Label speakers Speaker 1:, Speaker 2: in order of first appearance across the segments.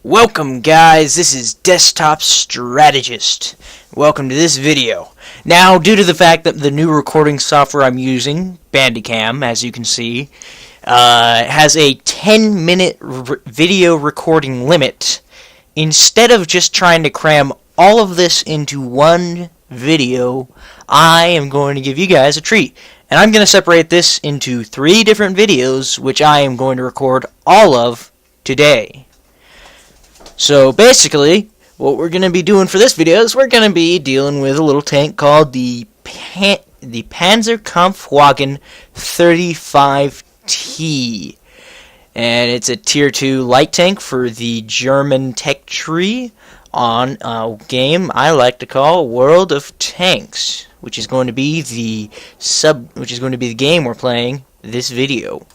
Speaker 1: Welcome guys, this is Desktop Strategist. Welcome to this video. Now, due to the fact that the new recording software I'm using, Bandicam, as you can see, has a 10-minute video recording limit, instead of just trying to cram all of this into one video, I am going to give you guys a treat. And I'm going to separate this into 3 different videos, which I am going to record all of today. So basically, what we're going to be doing for this video is we're going to be dealing with a little tank called the Panzerkampfwagen 35T. And it's a Tier 2 light tank for the German tech tree on a game I like to call World of Tanks, which is going to be the game we're playing this video.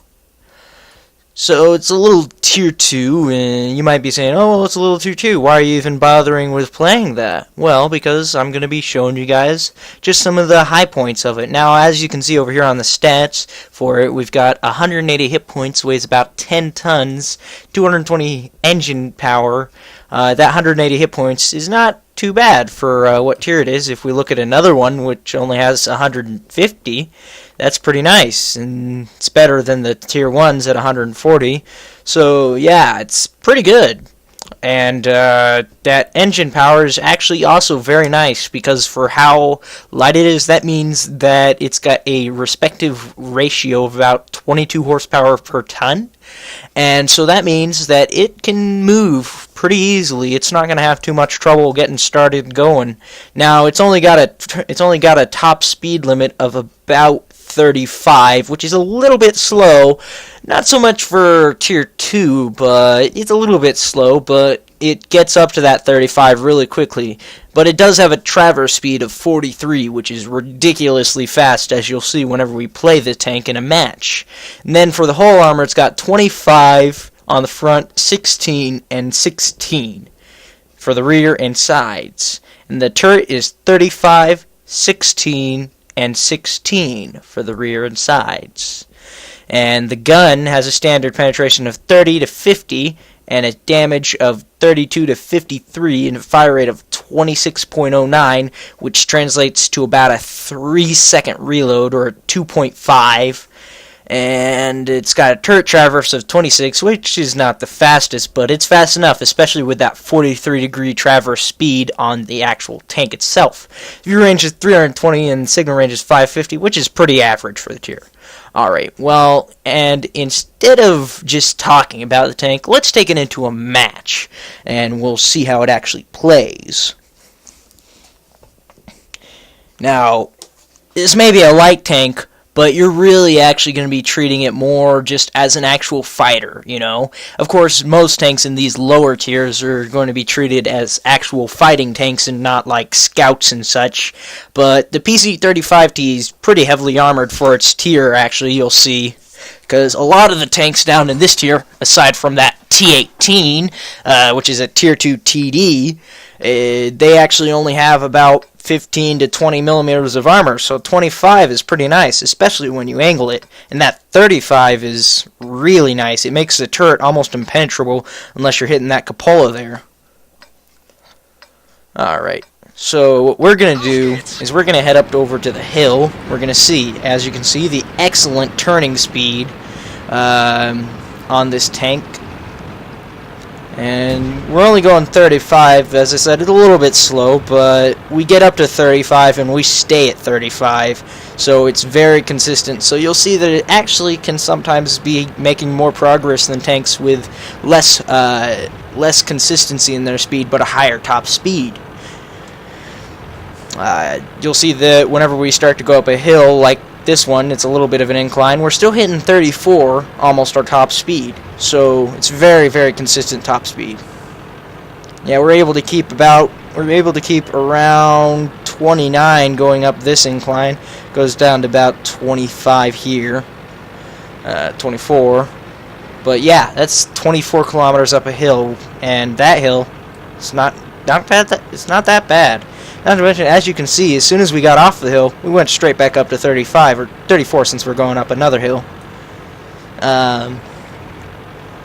Speaker 1: So it's a little Tier 2, and you might be saying, oh, well, it's a little Tier 2. Why are you even bothering with playing that? Well, because I'm going to be showing you guys just some of the high points of it. Now, as you can see over here on the stats for it, we've got 180 hit points, weighs about 10 tons, 220 engine power. That 180 hit points is not too bad for what tier it is. If we look at another one, which only has 150, that's pretty nice, and it's better than the tier 1s at 140. So yeah, it's pretty good. And that engine power is actually also very nice, because for how light it is, that means that it's got a respective ratio of about 22 horsepower per ton. And so that means that it can move pretty easily. It's not going to have too much trouble getting started going. Now, it's only got a top speed limit of about 35, which is a little bit slow. Not so much for tier 2, but it's a little bit slow, but it gets up to that 35 really quickly. But it does have a traverse speed of 43, which is ridiculously fast, as you'll see whenever we play the tank in a match. And then for the whole armor, it's got 25 on the front, 16 and 16 for the rear and sides. And the turret is 35, 16, and 16 for the rear and sides. And the gun has a standard penetration of 30 to 50 and a damage of 32 to 53 and a fire rate of 26.09, which translates to about a 3-second reload, or a 2.5. And it's got a turret traverse of 26, which is not the fastest, but it's fast enough, especially with that 43-degree traverse speed on the actual tank itself. View range is 320 and signal range is 550, which is pretty average for the tier. Alright, well, and instead of just talking about the tank, let's take it into a match, and we'll see how it actually plays. Now, this may be a light tank, but you're really actually going to be treating it more just as an actual fighter, you know? Of course, most tanks in these lower tiers are going to be treated as actual fighting tanks and not like scouts and such. But the PC-35T is pretty heavily armored for its tier, actually, you'll see. Because a lot of the tanks down in this tier, aside from that T18, which is a tier 2 TD, they actually only have about 15 to 20 millimeters of armor, so 25 is pretty nice, especially when you angle it, and that 35 is really nice. It makes the turret almost impenetrable unless you're hitting that cupola there. Alright, so what we're going to do is we're going to head up over to the hill. We're going to see, as you can see, the excellent turning speed on this tank. And we're only going 35, as I said, it's a little bit slow, but we get up to 35 and we stay at 35, so it's very consistent. So you'll see that it actually can sometimes be making more progress than tanks with less consistency in their speed, but a higher top speed. You'll see that whenever we start to go up a hill, like this one, it's a little bit of an incline, we're still hitting 34, almost our top speed. So it's very, very consistent top speed. Yeah, we're able to keep around 29 going up this incline. Goes down to about 25 here, 24. But yeah, that's 24 kilometers up a hill, and that hill, it's not bad. It's not that bad. Not to mention, as you can see, as soon as we got off the hill, we went straight back up to 35, or 34 since we're going up another hill.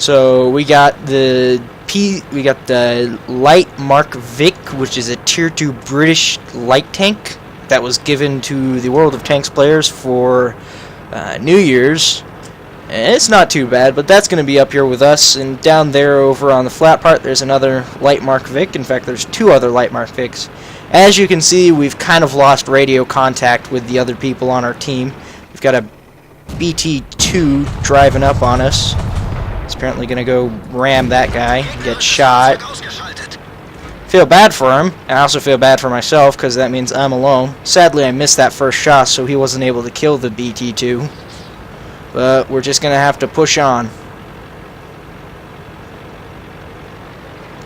Speaker 1: So we got the the Light Mark Vic, which is a Tier 2 British light tank that was given to the World of Tanks players for New Year's. And it's not too bad, but that's going to be up here with us. And down there over on the flat part, there's another Light Mark Vic. In fact, there's two other Light Mark Vics. As you can see, we've kind of lost radio contact with the other people on our team. We've got a Pt.2 driving up on us. He's apparently going to go ram that guy and get shot. Feel bad for him. I also feel bad for myself because that means I'm alone. Sadly, I missed that first shot, so he wasn't able to kill the Bt2. But we're just going to have to push on.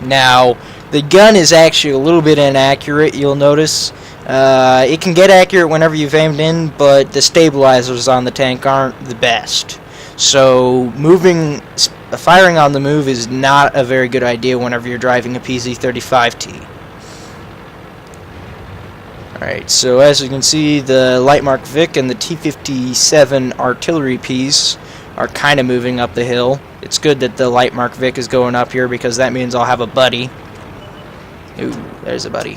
Speaker 1: Now, the gun is actually a little bit inaccurate, you'll notice. It can get accurate whenever you've aimed in, but the stabilizers on the tank aren't the best. So firing on the move is not a very good idea whenever you're driving a PZ-35T. Alright, so as you can see, the Light Mark Vic and the T-57 artillery piece are kind of moving up the hill. It's good that the Light Mark Vic is going up here because that means I'll have a buddy. Ooh, there's a buddy.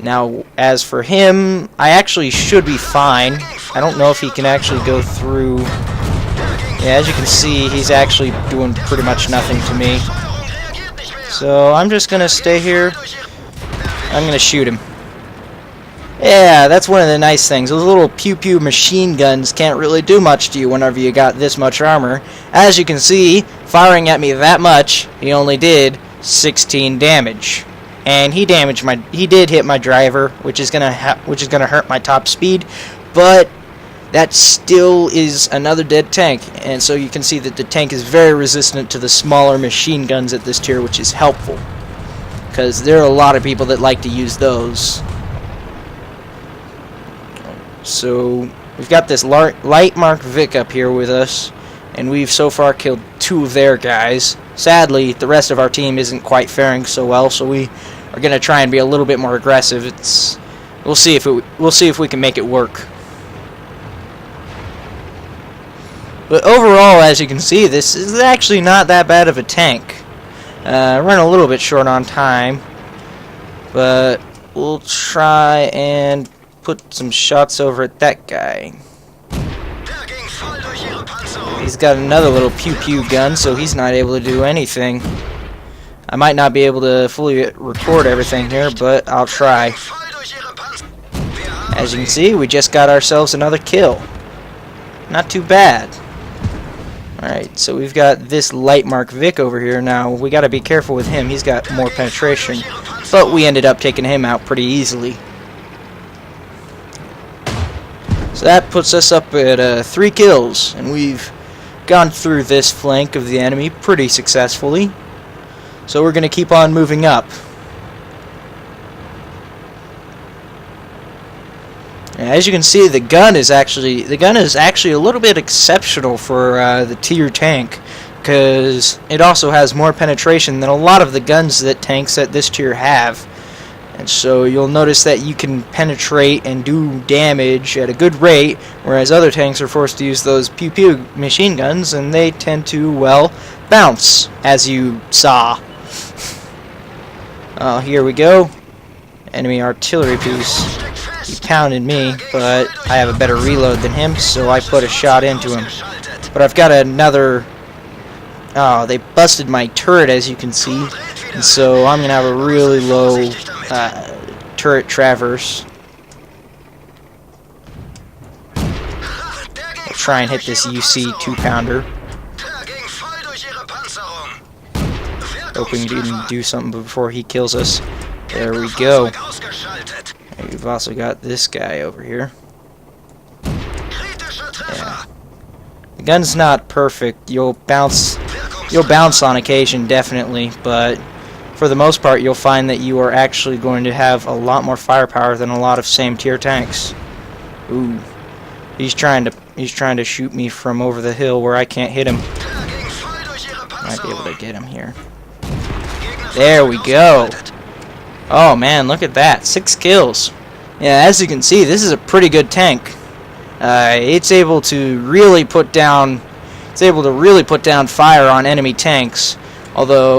Speaker 1: Now, as for him, I actually should be fine. I don't know if he can actually go through. Yeah, as you can see, he's actually doing pretty much nothing to me. So I'm just going to stay here. I'm going to shoot him. Yeah, that's one of the nice things. Those little pew-pew machine guns can't really do much to you whenever you got this much armor. As you can see, firing at me that much, he only did 16 damage. And he did hit my driver, which is gonna hurt my top speed, but that still is another dead tank. And so you can see that the tank is very resistant to the smaller machine guns at this tier, which is helpful, because there are a lot of people that like to use those. So we've got this Light Mark Vic up here with us, and we've so far killed 2 of their guys. Sadly, the rest of our team isn't quite faring so well, so we are going to try and be a little bit more aggressive. We'll see if we can make it work. But overall, as you can see, this is actually not that bad of a tank. Run a little bit short on time, but we'll try and put some shots over at that guy. He's got another little pew-pew gun, so he's not able to do anything. I might not be able to fully record everything here, but I'll try. As you can see, we just got ourselves another kill. Not too bad. Alright, so we've got this Light Mark Vic over here. Now, we got to be careful with him. He's got more penetration, but we ended up taking him out pretty easily. So that puts us up at 3 kills, and we've gone through this flank of the enemy pretty successfully. So we're going to keep on moving up. And as you can see, the gun is actually a little bit exceptional for the tier tank, because it also has more penetration than a lot of the guns that tanks at this tier have. And so you'll notice that you can penetrate and do damage at a good rate, whereas other tanks are forced to use those pew-pew machine guns, and they tend to, well, bounce, as you saw. Oh, here we go. Enemy artillery piece. He pounded me, but I have a better reload than him, so I put a shot into him. But I've got another. Oh, they busted my turret, as you can see, and so I'm gonna have a really low turret traverse. I'll try and hit this UC 2-pounder. Hoping he can do something before he kills us. There we go. And we've also got this guy over here. Yeah. The gun's not perfect. You'll bounce on occasion, definitely, but for the most part, you'll find that you are actually going to have a lot more firepower than a lot of same tier tanks. Ooh, he's trying to shoot me from over the hill where I can't hit him. Might be able to get him here. There we go. Oh man, look at that, 6 kills. Yeah, as you can see, this is a pretty good tank. It's able to really put down fire on enemy tanks. Although